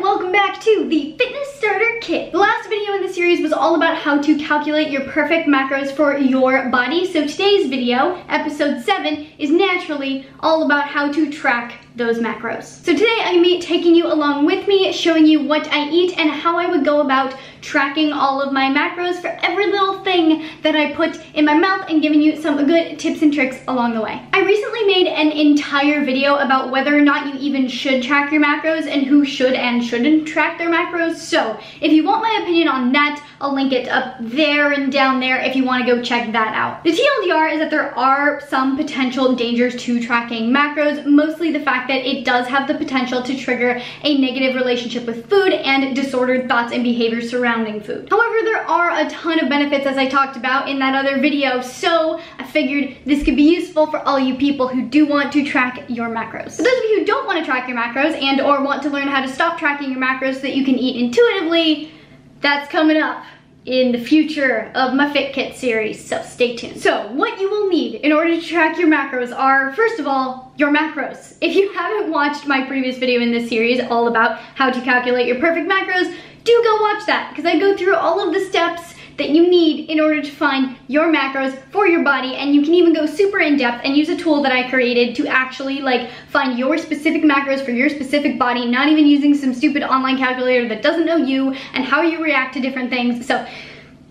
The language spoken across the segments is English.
welcome back to the Fitness Starter Kit. The last video in the series was all about how to calculate your perfect macros for your body. So today's video, episode 7, is naturally all about how to track those macros. So today I'm going to be taking you along with me, showing you what I eat and how I would go about tracking all of my macros for every little thing that I put in my mouth and giving you some good tips and tricks along the way. I recently made an entire video about whether or not you even should track your macros and who should and shouldn't track their macros. So if you want my opinion on that, I'll link it up there and down there if you want to go check that out. The TLDR is that there are some potential dangers to tracking macros, mostly the fact that it does have the potential to trigger a negative relationship with food and disordered thoughts and behaviors surrounding food. However, there are a ton of benefits, as I talked about in that other video, so I figured this could be useful for all you people who do want to track your macros. For those of you who don't want to track your macros and or want to learn how to stop tracking your macros so that you can eat intuitively, that's coming up in the future of my Fit Kit series, so stay tuned. So what you will need in order to track your macros are, first of all, your macros. If you haven't watched my previous video in this series all about how to calculate your perfect macros, do go watch that, because I go through all of the steps that you need in order to find your macros for your body, and you can even go super in depth and use a tool that I created to actually find your specific macros for your specific body, not even using some stupid online calculator that doesn't know you and how you react to different things. So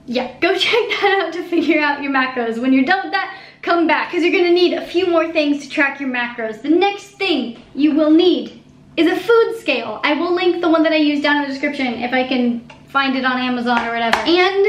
yeah, go check that out to figure out your macros. When you're done with that, come back, because you're gonna need a few more things to track your macros. The next thing you will need is a food scale. I will link the one that I use down in the description if I can find it on Amazon or whatever. And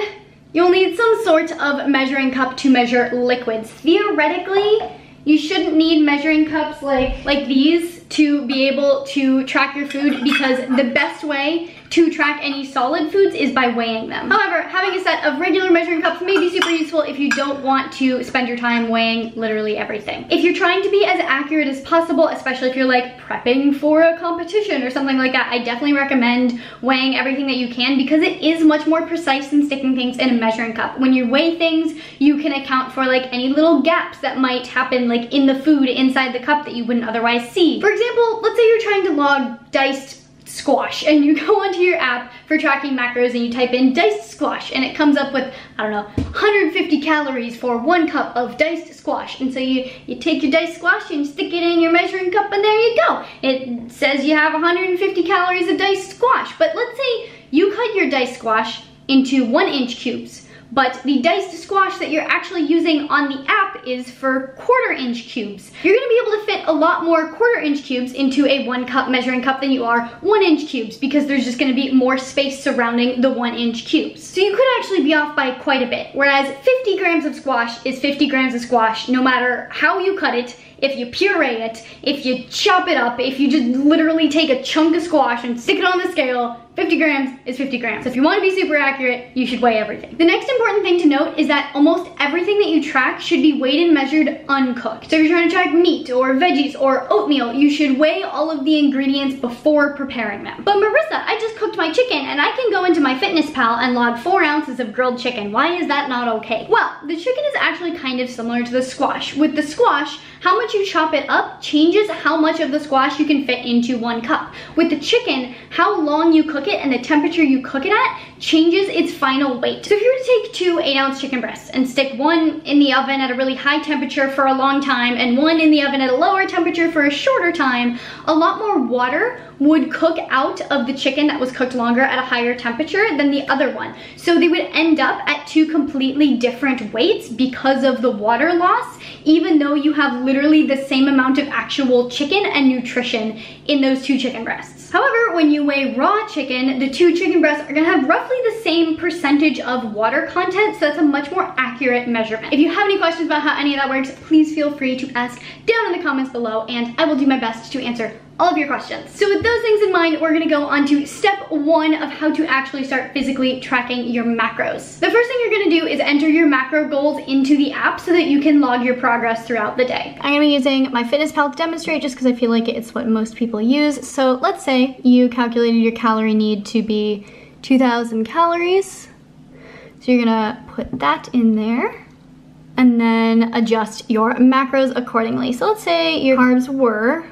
you'll need some sort of measuring cup to measure liquids. Theoretically, you shouldn't need measuring cups like these to be able to track your food, because the best way to track any solid foods is by weighing them. However, having a set of regular measuring cups may be super useful if you don't want to spend your time weighing literally everything. If you're trying to be as accurate as possible, especially if you're prepping for a competition or something like that, I definitely recommend weighing everything that you can, because it is much more precise than sticking things in a measuring cup. When you weigh things, you can account for any little gaps that might happen in the food inside the cup that you wouldn't otherwise see. For example, let's say you're trying to log diced squash and you go onto your app for tracking macros and you type in diced squash and it comes up with, I don't know, 150 calories for 1 cup of diced squash. And so you take your diced squash and stick it in your measuring cup and there you go. It says you have 150 calories of diced squash. But let's say you cut your diced squash into 1-inch cubes, but the diced squash that you're actually using on the app is for 1/4-inch cubes. You're gonna be able to fit a lot more 1/4-inch cubes into a 1 cup measuring cup than you are 1-inch cubes, because there's just gonna be more space surrounding the 1-inch cubes. So you could actually be off by quite a bit, whereas 50 grams of squash is 50 grams of squash no matter how you cut it. If you puree it, if you chop it up, if you just literally take a chunk of squash and stick it on the scale, 50 grams is 50 grams. So if you want to be super accurate, you should weigh everything. The next important thing to note is that almost everything that you track should be weighed and measured uncooked. So if you're trying to track meat or veggies or oatmeal, you should weigh all of the ingredients before preparing them. But Marissa, I just cooked my chicken and I can go into MyFitnessPal and log 4 ounces of grilled chicken. Why is that not okay? Well, the chicken is actually kind of similar to the squash. With the squash, how much you chop it up changes how much of the squash you can fit into 1 cup. With the chicken, how long you cook it and the temperature you cook it at changes its final weight. So if you were to take 2 8-ounce chicken breasts and stick one in the oven at a really high temperature for a long time and one in the oven at a lower temperature for a shorter time, a lot more water would cook out of the chicken that was cooked longer at a higher temperature than the other one. So they would end up at 2 completely different weights because of the water loss, even though you have literally the same amount of actual chicken and nutrition in those 2 chicken breasts. However, when you weigh raw chicken, the 2 chicken breasts are gonna have roughly the same percentage of water content, so that's a much more accurate measurement. If you have any questions about how any of that works, please feel free to ask down in the comments below, and I will do my best to answer all of your questions. So with those things in mind, we're gonna go on to step 1 of how to actually start physically tracking your macros. The first thing you're gonna do is enter your macro goals into the app so that you can log your progress throughout the day. I'm gonna be using MyFitnessPal to demonstrate, just because I feel like it's what most people use. So let's say you calculated your calorie need to be 2,000 calories. So you're gonna put that in there and then adjust your macros accordingly. So let's say your carbs were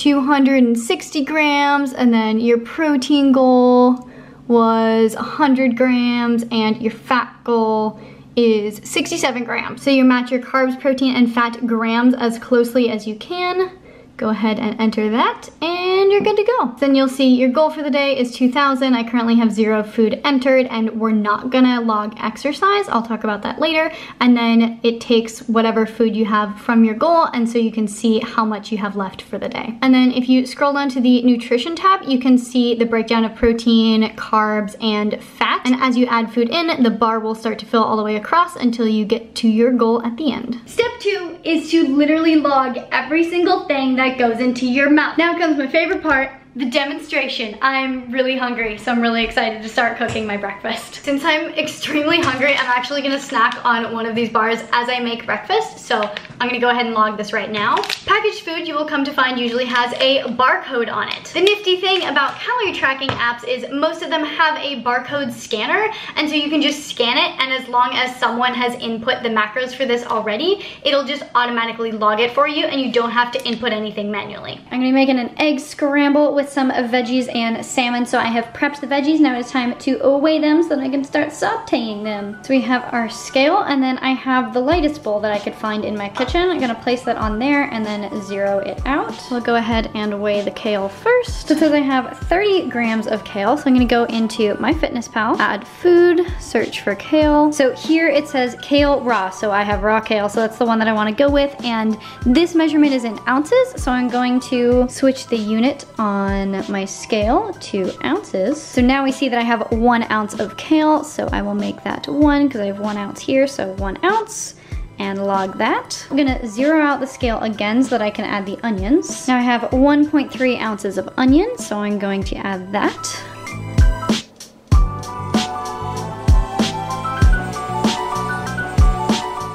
260 grams, and then your protein goal was 100 grams, and your fat goal is 67 grams. So you match your carbs, protein, and fat grams as closely as you can. Go ahead and enter that, and you're good to go. Then you'll see your goal for the day is 2,000. I currently have 0 food entered, and we're not gonna log exercise. I'll talk about that later. And then it takes whatever food you have from your goal, and so you can see how much you have left for the day. And then if you scroll down to the nutrition tab, you can see the breakdown of protein, carbs, and fat. And as you add food in, the bar will start to fill all the way across until you get to your goal at the end. Step 2 is to literally log every single thing that goes into your mouth. Now comes my favorite part, the demonstration. I'm really hungry, so I'm really excited to start cooking my breakfast. Since I'm extremely hungry, I'm actually gonna snack on one of these bars as I make breakfast, so I'm gonna go ahead and log this right now. Packaged food, you will come to find, usually has a barcode on it. The nifty thing about calorie tracking apps is most of them have a barcode scanner, and so you can just scan it, and as long as someone has input the macros for this already, it'll just automatically log it for you, and you don't have to input anything manually. I'm gonna be making an egg scramble with some veggies and salmon. So I have prepped the veggies. Now it's time to weigh them so that I can start sauteing them. So we have our scale, and then I have the lightest bowl that I could find in my kitchen. I'm gonna place that on there and then 0 it out. We'll go ahead and weigh the kale first. So it says I have 30 grams of kale. So I'm gonna go into MyFitnessPal, add food, search for kale. So here it says kale raw. So I have raw kale, so that's the one that I wanna go with. And this measurement is in ounces. So I'm going to switch the unit on my scale to ounces. So now we see that I have 1 ounce of kale, so I will make that 1 because I have 1 ounce here, so 1 ounce, and log that. I'm gonna 0 out the scale again so that I can add the onions. Now I have 1.3 ounces of onions, so I'm going to add that.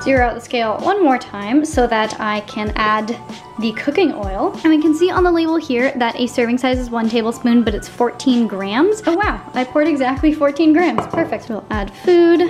Zero out the scale one more time so that I can add the cooking oil. And we can see on the label here that a serving size is 1 tablespoon, but it's 14 grams. Oh wow, I poured exactly 14 grams. Perfect. We'll add food,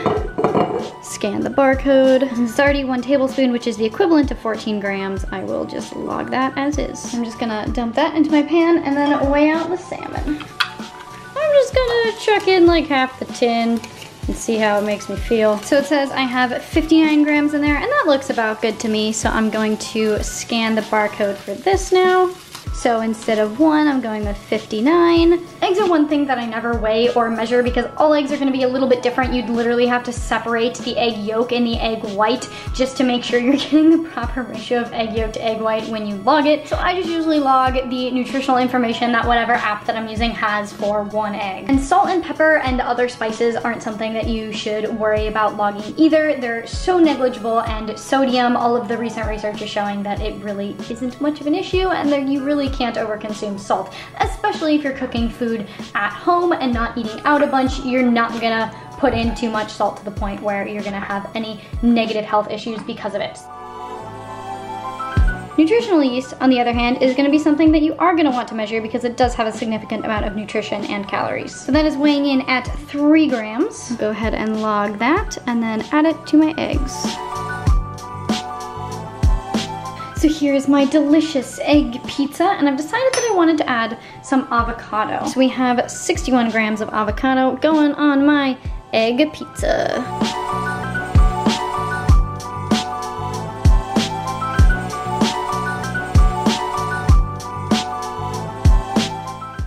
scan the barcode. Since it's already 1 tablespoon, which is the equivalent to 14 grams, I will just log that as is. I'm just gonna dump that into my pan and then weigh out the salmon. I'm just gonna chuck in like half the tin and see how it makes me feel. So it says I have 59 grams in there, and that looks about good to me. So I'm going to scan the barcode for this now. So instead of 1, I'm going with 59. Eggs are one thing that I never weigh or measure because all eggs are gonna be a little bit different. You'd literally have to separate the egg yolk and the egg white just to make sure you're getting the proper ratio of egg yolk to egg white when you log it. So I just usually log the nutritional information that whatever app that I'm using has for 1 egg. And salt and pepper and other spices aren't something that you should worry about logging either. They're so negligible, and sodium, all of the recent research is showing that it really isn't much of an issue, and that you really can't overconsume salt, especially if you're cooking food at home and not eating out a bunch. You're not gonna put in too much salt to the point where you're gonna have any negative health issues because of it. Nutritional yeast, on the other hand, is gonna be something that you are gonna want to measure because it does have a significant amount of nutrition and calories. So that is weighing in at 3 grams. I'll go ahead and log that and then add it to my eggs. So here's my delicious egg pizza, and I've decided that I wanted to add some avocado. So we have 61 grams of avocado going on my egg pizza.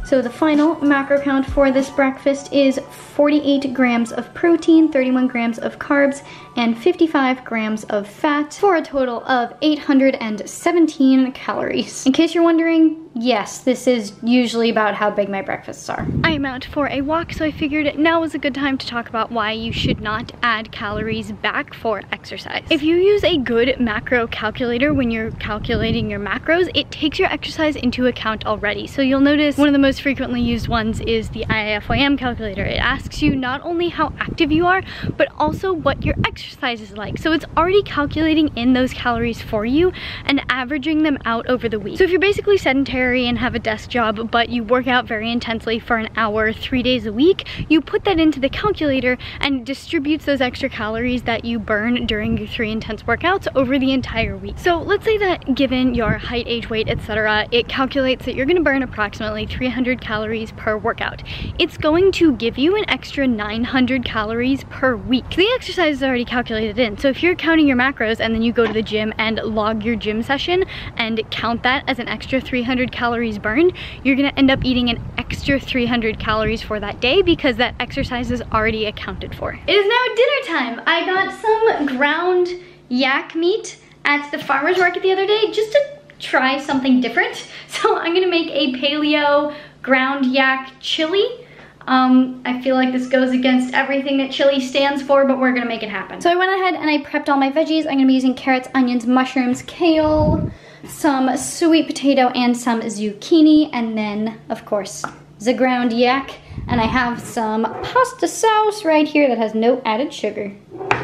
So the final macro count for this breakfast is 48 grams of protein, 31 grams of carbs, and 55 grams of fat, for a total of 817 calories. In case you're wondering, yes, this is usually about how big my breakfasts are. I am out for a walk, so I figured now was a good time to talk about why you should not add calories back for exercise. If you use a good macro calculator when you're calculating your macros, it takes your exercise into account already. So you'll notice one of the most frequently used ones is the Iifym calculator. It asks you not only how active you are, but also what your exercise is like. So it's already calculating in those calories for you and averaging them out over the week. So if you're basically sedentary military and have a desk job, but you work out very intensely for an hour, 3 days a week, you put that into the calculator and it distributes those extra calories that you burn during your 3 intense workouts over the entire week. So let's say that given your height, age, weight, etc., it calculates that you're gonna burn approximately 300 calories per workout. It's going to give you an extra 900 calories per week. The exercise is already calculated in, so if you're counting your macros and then you go to the gym and log your gym session and count that as an extra 300 calories burned, you're gonna end up eating an extra 300 calories for that day because that exercise is already accounted for. It is now dinner time. I got some ground yak meat at the farmer's market the other day just to try something different. So I'm gonna make a paleo ground yak chili. I feel like this goes against everything that chili stands for, but we're gonna make it happen. So I went ahead and I prepped all my veggies. I'm gonna be using carrots, onions, mushrooms, kale, some sweet potato, and some zucchini, and then, of course, the ground yak. And I have some pasta sauce right here that has no added sugar.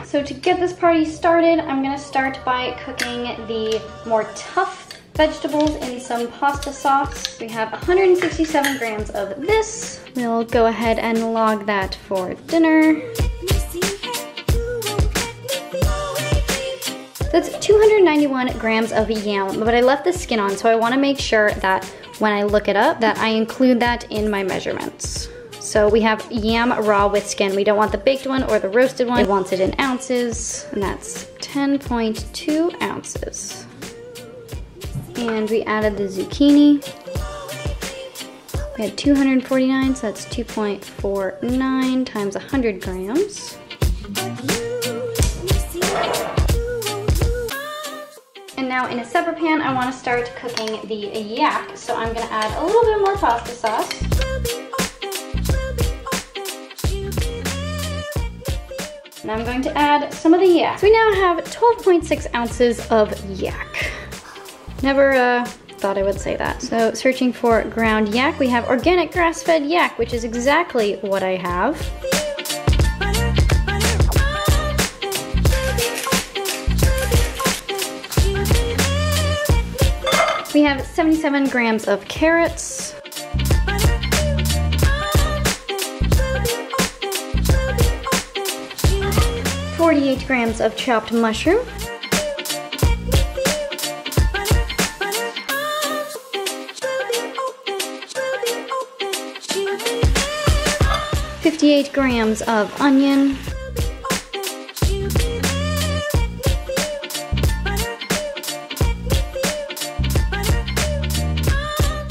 So to get this party started, I'm gonna start by cooking the more tough vegetables in some pasta sauce. We have 167 grams of this. We'll go ahead and log that for dinner. That's 291 grams of yam, but I left the skin on, so I wanna make sure that when I look it up, that I include that in my measurements. So we have yam raw with skin. We don't want the baked one or the roasted one. It wants it in ounces, and that's 10.2 ounces. And we added the zucchini. We had 249, so that's 2.49 times 100 grams. And now in a separate pan, I want to start cooking the yak. So I'm going to add a little bit more pasta sauce. And I'm going to add some of the yak. So we now have 12.6 ounces of yak. Never thought I would say that. So searching for ground yak, we have organic grass-fed yak, which is exactly what I have. We have 77 grams of carrots. .48 grams of chopped mushroom. 58 grams of onion.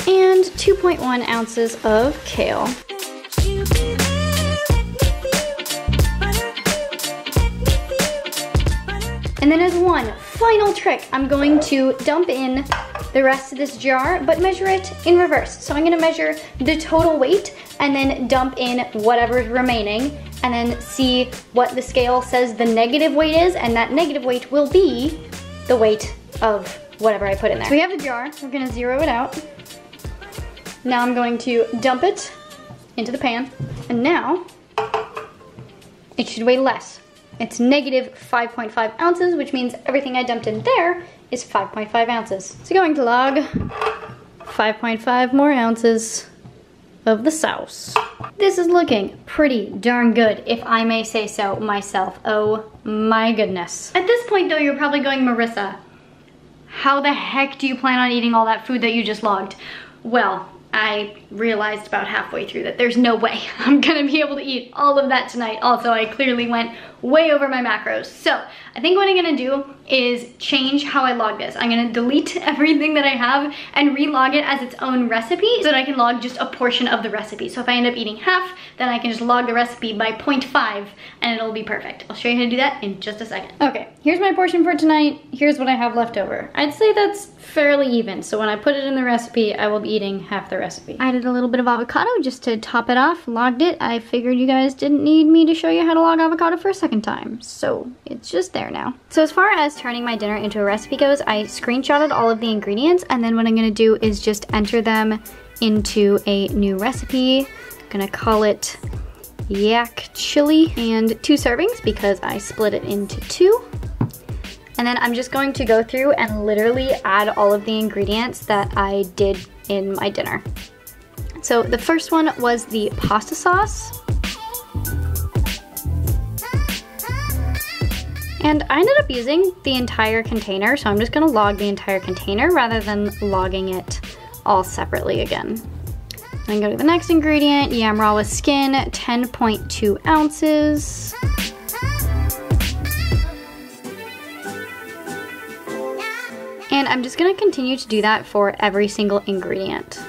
And 2.1 ounces of kale. And then as one final trick, I'm going to dump in the rest of this jar, but measure it in reverse. So I'm gonna measure the total weight and then dump in whatever's remaining and then see what the scale says the negative weight is, and that negative weight will be the weight of whatever I put in there. So we have the jar, we're gonna zero it out. Now I'm going to dump it into the pan, and now it should weigh less. It's negative 5.5 ounces, which means everything I dumped in there is 5.5 ounces. So going to log 5.5 more ounces of the sauce. This is looking pretty darn good, if I may say so myself. Oh my goodness. At this point though, you're probably going, Marissa, how the heck do you plan on eating all that food that you just logged? Well, I realized about halfway through that there's no way I'm gonna be able to eat all of that tonight. Also, I clearly went way over my macros. So I think what I'm gonna do is change how I log this. I'm gonna delete everything that I have and relog it as its own recipe so that I can log just a portion of the recipe. So if I end up eating half, then I can just log the recipe by 0.5 and it'll be perfect. I'll show you how to do that in just a second. Okay, here's my portion for tonight. Here's what I have left over. I'd say that's fairly even. So when I put it in the recipe, I will be eating half the recipe. I added a little bit of avocado just to top it off, logged it. I figured you guys didn't need me to show you how to log avocado for a second time, so it's just there now. So as far as turning my dinner into a recipe goes, I screenshotted all of the ingredients, and then what I'm gonna do is just enter them into a new recipe. I'm gonna call it yak chili, and 2 servings because I split it into 2. And then I'm just going to go through and literally add all of the ingredients that I did in my dinner. So the first one was the pasta sauce. And I ended up using the entire container, so I'm just gonna log the entire container rather than logging it all separately again. Then go to the next ingredient, yam raw with skin, 10.2 ounces. And I'm just gonna continue to do that for every single ingredient.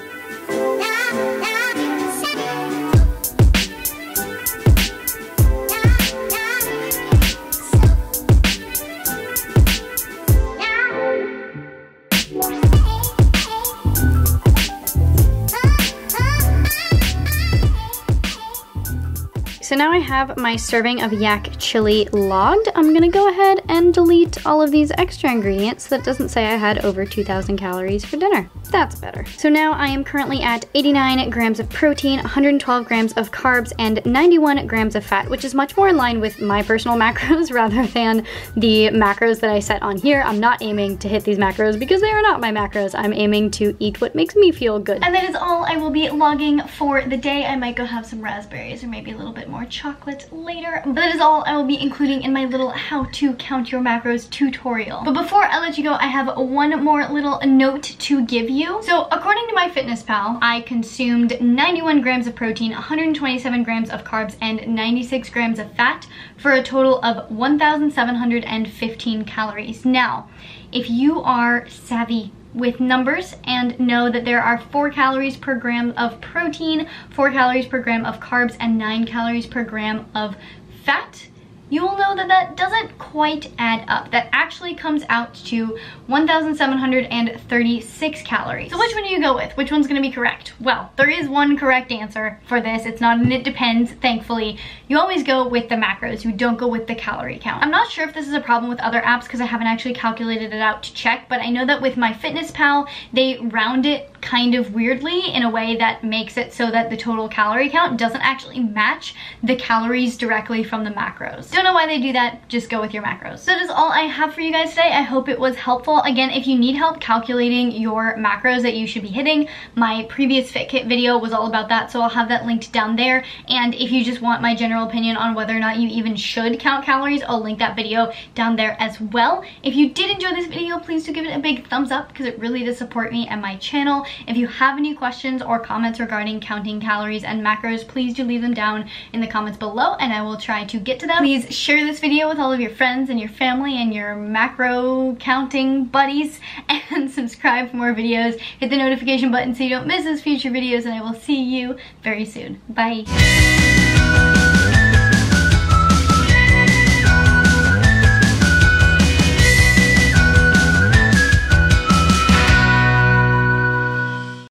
So now I have my serving of yak chili logged. I'm gonna go ahead and delete all of these extra ingredients so that doesn't say I had over 2,000 calories for dinner. That's better. So now I am currently at 89 grams of protein, 112 grams of carbs, and 91 grams of fat, which is much more in line with my personal macros rather than the macros that I set on here. I'm not aiming to hit these macros because they are not my macros. I'm aiming to eat what makes me feel good. And that is all I will be logging for the day. I might go have some raspberries or maybe a little bit more chocolate later, but that is all I will be including in my little how to count your macros tutorial. But before I let you go, I have one more little note to give you. So according to MyFitnessPal, I consumed 91 grams of protein, 127 grams of carbs, and 96 grams of fat for a total of 1,715 calories. Now, if you are savvy with numbers and know that there are 4 calories per gram of protein, 4 calories per gram of carbs, and 9 calories per gram of fat, you will know that that doesn't quite add up. That actually comes out to 1,736 calories. So which one do you go with? Which one's gonna be correct? Well, there is one correct answer for this. It's not an it depends, thankfully. You always go with the macros. You don't go with the calorie count. I'm not sure if this is a problem with other apps because I haven't actually calculated it out to check, but I know that with MyFitnessPal, they round it kind of weirdly in a way that makes it so that the total calorie count doesn't actually match the calories directly from the macros. Don't know why they do that, just go with your macros. So that is all I have for you guys today. I hope it was helpful. Again, if you need help calculating your macros that you should be hitting, my previous Fit Kit video was all about that, so I'll have that linked down there. And if you just want my general opinion on whether or not you even should count calories, I'll link that video down there as well. If you did enjoy this video, please do give it a big thumbs up because it really does support me and my channel. If you have any questions or comments regarding counting calories and macros, please do leave them down in the comments below and I will try to get to them. Please share this video with all of your friends and your family and your macro counting buddies, and subscribe for more videos. Hit the notification button so you don't miss those future videos, and I will see you very soon. Bye.